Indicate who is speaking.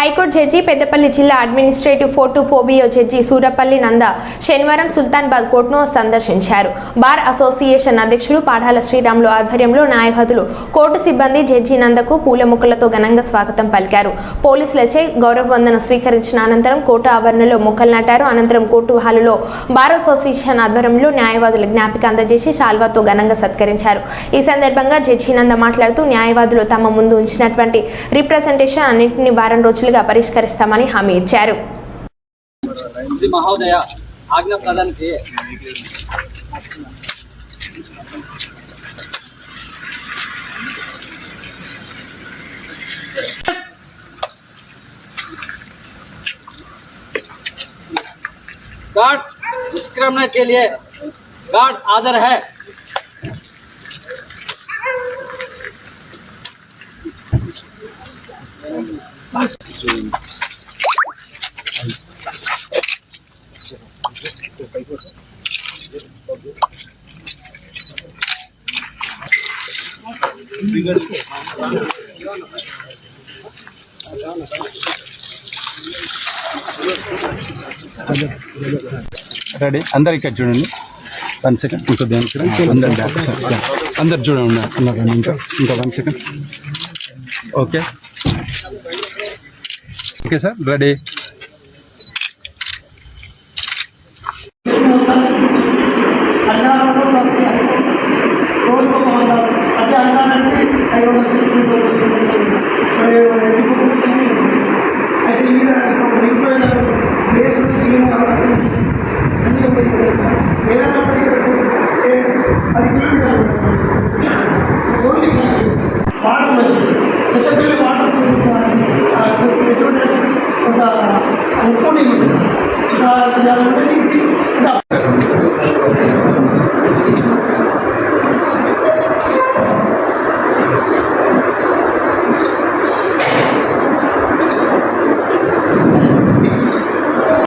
Speaker 1: High court judge Peddapalli జిల్లా administrative ఫోటోఫోబియో judge Surapalli నంద శనివారం సుల్తానాబాద్ కోర్టును సందర్శించారు. బార్ అసోసియేషన్ అధ్యక్షులు పాఠాల శ్రీరాములు ఆధ్వర్యంలో న్యాయవాదులు, కోర్టు సిబ్బంది జడ్జి నందకు పూల మొక్కలతో ఘనంగా స్వాగతం పలికారు. పోలీసులచే గౌరవ వందనం స్వీకరించిన అనంతరం కోర్టు ఆవరణలో మొక్కలు నాటారు. అనంతరం కోర్టు హాలులో బార్ అసోసియేషన్ ఆధ్వర్యంలో న్యాయవాదుల జ్ఞాపిక అందజేసి శాల్వాతో ఘనంగా సత్కరించారు. ఈ సందర్భంగా జడ్జి నంద మాట్లాడుతూ న్యాయవాదులు తమ ముందు ఉంచినటువంటి రిప్రజెంటేషన్ అన్నింటినీ వారం రోజులుగా పరిష్కరిస్తామని హామీ ఇచ్చారు.
Speaker 2: మహోదయ ఆజ్ఞ ప్రదాన్ किए गार्ड निष्क्रमण के लिए गार्ड आदर है।
Speaker 3: రెడీ అందరు ఇక్కడ చూడండి. 1 సెకండ్ ఇంకో దేనికి అందరు బ్యాక్ అందరు చూడండి. ఇంకా 1 second. Okay okay sir ready.
Speaker 4: Water